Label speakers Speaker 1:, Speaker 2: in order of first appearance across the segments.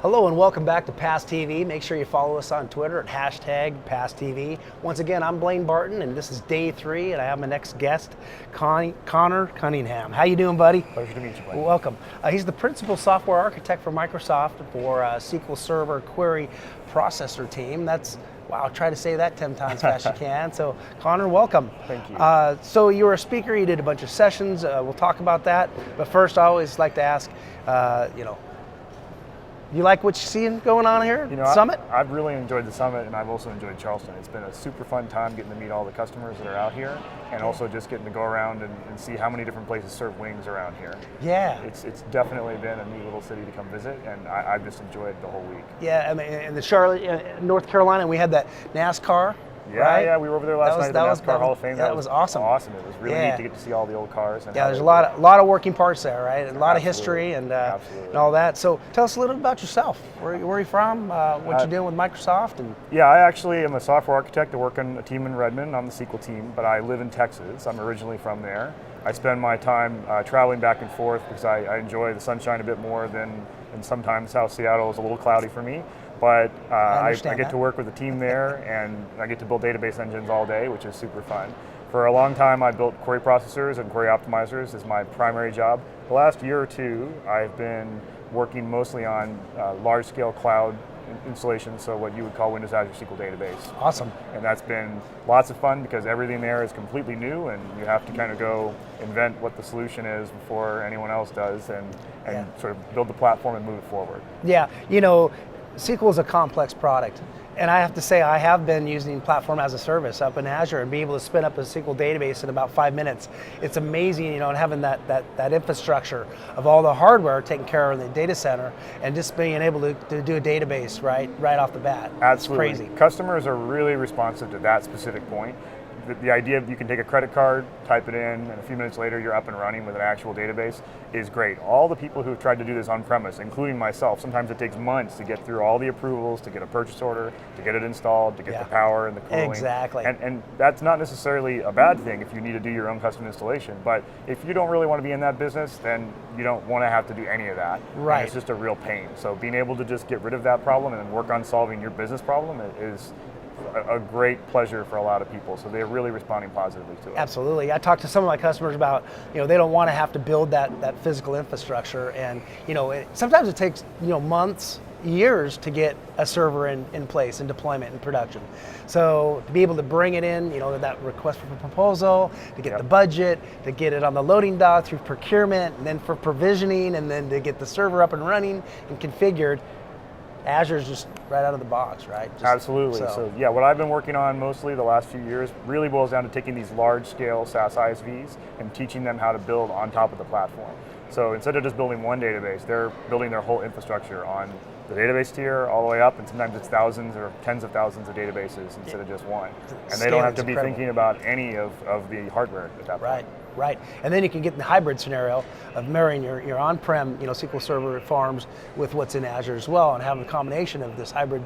Speaker 1: Hello and welcome back to Pass TV. Make sure you follow us on Twitter at #PassTV. Once again, I'm Blaine Barton, and this is day 3, and I have my next guest, Connor Cunningham. How you doing, buddy?
Speaker 2: Pleasure to meet you, Blaine.
Speaker 1: Welcome. He's the principal software architect for Microsoft for SQL Server Query Processor team. Wow, try to say that 10 times fast you can. So, Connor, welcome.
Speaker 2: Thank you.
Speaker 1: So you were a speaker, you did a bunch of sessions. We'll talk about that. But first, I always like to ask, you like what you're seeing going on here at Summit?
Speaker 2: I've really enjoyed the Summit, and I've also enjoyed Charleston. It's been a super fun time getting to meet all the customers that are out here, and also just getting to go around and see how many different places serve wings around here.
Speaker 1: Yeah.
Speaker 2: It's definitely been a neat little city to come visit, and I've just enjoyed the whole week.
Speaker 1: Yeah, I mean, in the Charlotte, North Carolina, we had that NASCAR.
Speaker 2: Yeah,
Speaker 1: right?
Speaker 2: yeah, we were over there last night at the NASCAR Hall of Fame.
Speaker 1: That was awesome.
Speaker 2: Awesome. It was really neat to get to see all the old cars. And
Speaker 1: there's a lot of working parts there, right? And a lot of history and all that. So tell us a little bit about yourself. Where are you from? What you're doing with Microsoft?
Speaker 2: Yeah, I actually am a software architect. I work on a team in Redmond on the SQL team, but I live in Texas. I'm originally from there. I spend my time traveling back and forth because I enjoy the sunshine a bit more than sometimes how Seattle is a little cloudy for me. But I get to work with a team there, and I get to build database engines all day, which is super fun. For a long time, I built query processors and query optimizers as my primary job. The last year or two, I've been working mostly on large-scale cloud installations, so what you would call Windows Azure SQL Database.
Speaker 1: Awesome.
Speaker 2: And that's been lots of fun because everything there is completely new, and you have to kind of go invent what the solution is before anyone else does, and sort of build the platform and move it forward.
Speaker 1: Yeah, SQL is a complex product, and I have to say I have been using Platform as a Service up in Azure and be able to spin up a SQL database in about 5 minutes. It's amazing, and having that infrastructure of all the hardware taken care of in the data center, and just being able to do a database right off the bat.
Speaker 2: Absolutely.
Speaker 1: It's crazy.
Speaker 2: Customers are really responsive to that specific point. The idea of you can take a credit card, type it in, and a few minutes later you're up and running with an actual database is great. All the people who've tried to do this on-premise, including myself, sometimes it takes months to get through all the approvals, to get a purchase order, to get it installed, to get the power and the cooling.
Speaker 1: Exactly.
Speaker 2: And that's not necessarily a bad thing if you need to do your own custom installation, but if you don't really want to be in that business, then you don't want to have to do any of that.
Speaker 1: Right.
Speaker 2: And it's just a real pain. So being able to just get rid of that problem and work on solving your business problem is a great pleasure for a lot of people, so they're really responding positively to it.
Speaker 1: Absolutely. I talked to some of my customers about, they don't want to have to build that physical infrastructure, and sometimes it takes months, years to get a server in place and deployment and production. So to be able to bring it in, that request for proposal, to get the budget, to get it on the loading dock through procurement, and then for provisioning, and then to get the server up and running and configured. Azure's just right out of the box, right?
Speaker 2: Absolutely. So yeah, what I've been working on mostly the last few years really boils down to taking these large-scale SaaS ISVs and teaching them how to build on top of the platform. So instead of just building one database, they're building their whole infrastructure on the database tier all the way up, and sometimes it's thousands or tens of thousands of databases instead of just one. And they don't have to be thinking about any of the hardware at that point.
Speaker 1: Right, and then you can get in the hybrid scenario of marrying your on-prem, SQL Server farms with what's in Azure as well, and having a combination of this hybrid,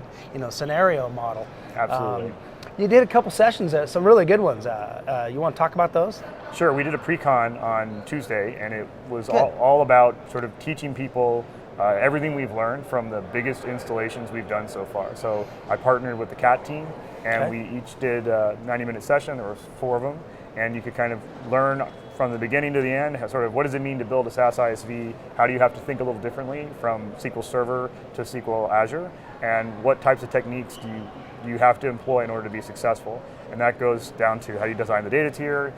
Speaker 1: scenario model.
Speaker 2: Absolutely.
Speaker 1: You did a couple sessions, some really good ones. You want to talk about those?
Speaker 2: Sure. We did a pre-con on Tuesday, and it was all about sort of teaching people everything we've learned from the biggest installations we've done so far. So I partnered with the CAT team, and we each did a 90-minute session. There were 4 of them. And you could kind of learn from the beginning to the end, sort of what does it mean to build a SaaS ISV? How do you have to think a little differently from SQL Server to SQL Azure? And what types of techniques do you have to employ in order to be successful? And that goes down to how you design the data tier,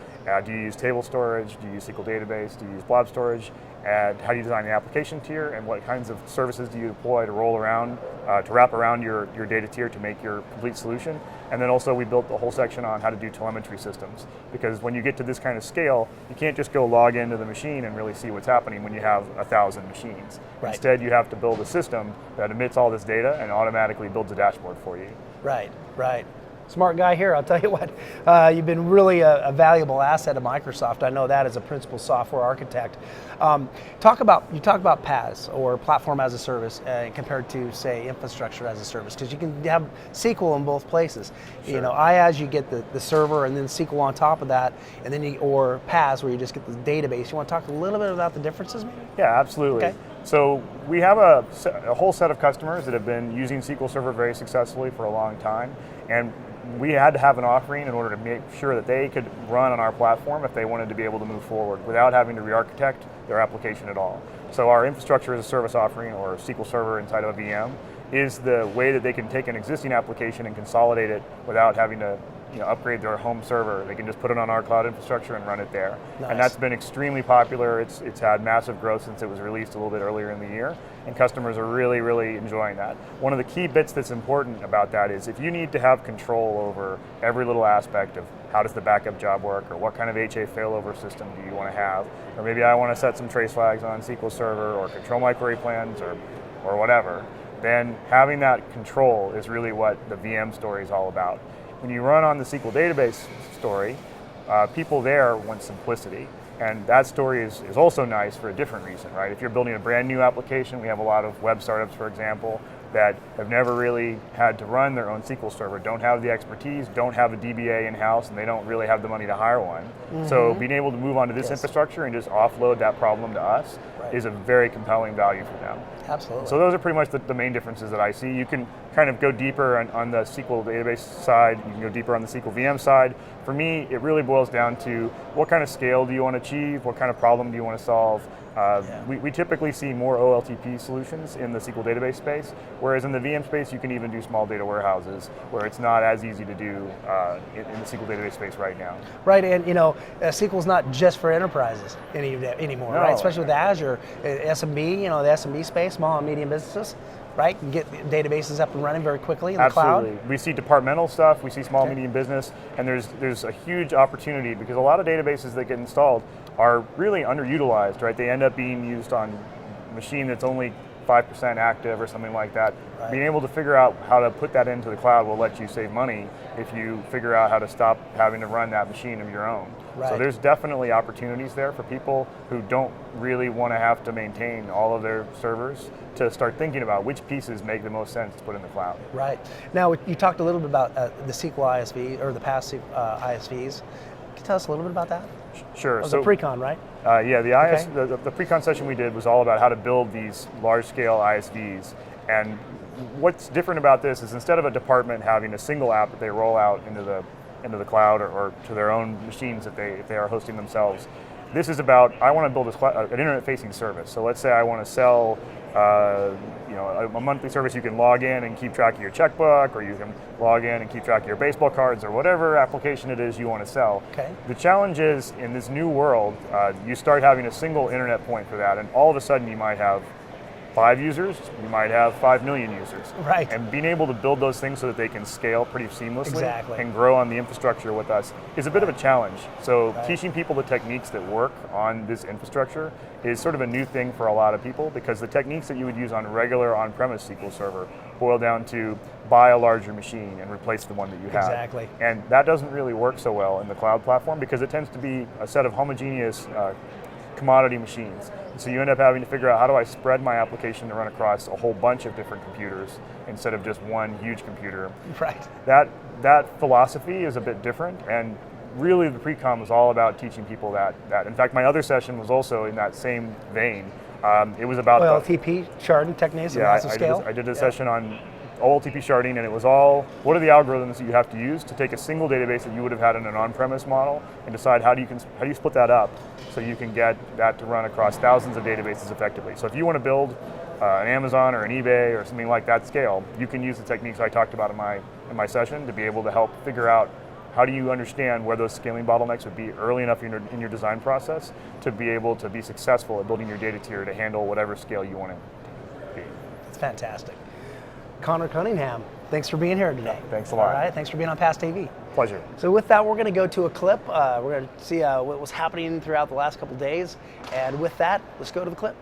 Speaker 2: do you use table storage, do you use SQL database, do you use blob storage, and how do you design the application tier, and what kinds of services do you deploy to roll around, to wrap around your data tier to make your complete solution. And then also we built a whole section on how to do telemetry systems, because when you get to this kind of scale, you can't just go log into the machine and really see what's happening when you have 1,000 machines.
Speaker 1: Right.
Speaker 2: Instead, you have to build a system that emits all this data and automatically builds a dashboard for you.
Speaker 1: Right. Smart guy here, I'll tell you what. You've been really a valuable asset of Microsoft. I know that as a principal software architect. You talk about PaaS, or Platform as a Service, compared to, say, Infrastructure as a Service, because you can have SQL in both places.
Speaker 2: Sure.
Speaker 1: IaaS, you get the server and then SQL on top of that, and then or PaaS, where you just get the database. You want to talk a little bit about the differences, maybe?
Speaker 2: Yeah, absolutely.
Speaker 1: Okay.
Speaker 2: So we have a whole set of customers that have been using SQL Server very successfully for a long time, and we had to have an offering in order to make sure that they could run on our platform if they wanted to be able to move forward without having to re-architect their application at all. So our infrastructure as a service offering, or SQL Server inside of a VM, is the way that they can take an existing application and consolidate it without having to upgrade their home server. They can just put it on our cloud infrastructure and run it there.
Speaker 1: Nice.
Speaker 2: And that's been extremely popular. It's had massive growth since it was released a little bit earlier in the year, and customers are really, really enjoying that. One of the key bits that's important about that is if you need to have control over every little aspect of how does the backup job work, or what kind of HA failover system do you want to have, or maybe I want to set some trace flags on SQL Server or control my query plans or whatever, then having that control is really what the VM story is all about. When you run on the SQL database story, people there want simplicity. And that story is also nice for a different reason, right? If you're building a brand new application, we have a lot of web startups, for example, that have never really had to run their own SQL Server, don't have the expertise, don't have a DBA in-house, and they don't really have the money to hire one. Mm-hmm. So being able to move on to this infrastructure and just offload that problem to us is a very compelling value for them.
Speaker 1: Absolutely.
Speaker 2: So those are pretty much the main differences that I see. You can kind of go deeper on the SQL database side, you can go deeper on the SQL VM side. For me, it really boils down to what kind of scale do you want to achieve, what kind of problem do you want to solve. We typically see more OLTP solutions in the SQL database space, whereas in the VM space you can even do small data warehouses where it's not as easy to do in the SQL database space right now.
Speaker 1: Right, and SQL's not just for enterprises anymore,
Speaker 2: No.
Speaker 1: right? Especially with Azure, SMB, the SMB space, small and medium businesses, right? You can get databases up and running very quickly in the cloud.
Speaker 2: Absolutely. We see departmental stuff, we see small, medium business, and there's a huge opportunity because a lot of databases that get installed are really underutilized, right? They end up being used on a machine that's only 5% active or something like that. Right. Being able to figure out how to put that into the cloud will let you save money if you figure out how to stop having to run that machine of your own. Right. So there's definitely opportunities there for people who don't really want to have to maintain all of their servers to start thinking about which pieces make the most sense to put in the cloud.
Speaker 1: Right. Now, you talked a little bit about the SQL ISV, or the past ISVs. Can you tell us a little bit about that?
Speaker 2: Sure.
Speaker 1: So the pre-con, right?
Speaker 2: Yeah, the pre-con session we did was all about how to build these large-scale ISVs. And what's different about this is instead of a department having a single app that they roll out into the cloud or to their own machines if they are hosting themselves, this is about, I want to build an internet-facing service. So let's say I want to sell a monthly service. You can log in and keep track of your checkbook, or you can log in and keep track of your baseball cards, or whatever application it is you want to sell.
Speaker 1: Okay.
Speaker 2: The challenge is, in this new world, you start having a single internet point for that, and all of a sudden you might have 5 users, you might have 5 million users.
Speaker 1: Right.
Speaker 2: And being able to build those things so that they can scale pretty seamlessly
Speaker 1: Exactly.
Speaker 2: and grow on the infrastructure with us is a bit of a challenge. So teaching people the techniques that work on this infrastructure is sort of a new thing for a lot of people, because the techniques that you would use on regular on-premise SQL Server boil down to buy a larger machine and replace the one that you have.
Speaker 1: Exactly.
Speaker 2: And that doesn't really work so well in the cloud platform because it tends to be a set of homogeneous commodity machines. So you end up having to figure out, how do I spread my application to run across a whole bunch of different computers instead of just one huge computer.
Speaker 1: Right.
Speaker 2: That philosophy is a bit different, and really the pre-com was all about teaching people that. In fact, my other session was also in that same vein. It was about
Speaker 1: OLTP sharding techniques at massive scale.
Speaker 2: I did a session on OLTP sharding, and it was all, what are the algorithms that you have to use to take a single database that you would have had in an on-premise model and decide how do you split that up so you can get that to run across thousands of databases effectively. So if you want to build an Amazon or an eBay or something like that scale, you can use the techniques I talked about in my session to be able to help figure out how do you understand where those scaling bottlenecks would be early enough in your design process to be able to be successful at building your data tier to handle whatever scale you want it to be.
Speaker 1: That's fantastic. Connor Cunningham, thanks for being here today.
Speaker 2: Thanks a lot.
Speaker 1: All right, thanks for being on Past AV.
Speaker 2: Pleasure.
Speaker 1: So with that, we're going to go to a clip. We're going to see what was happening throughout the last couple days. And with that, let's go to the clip.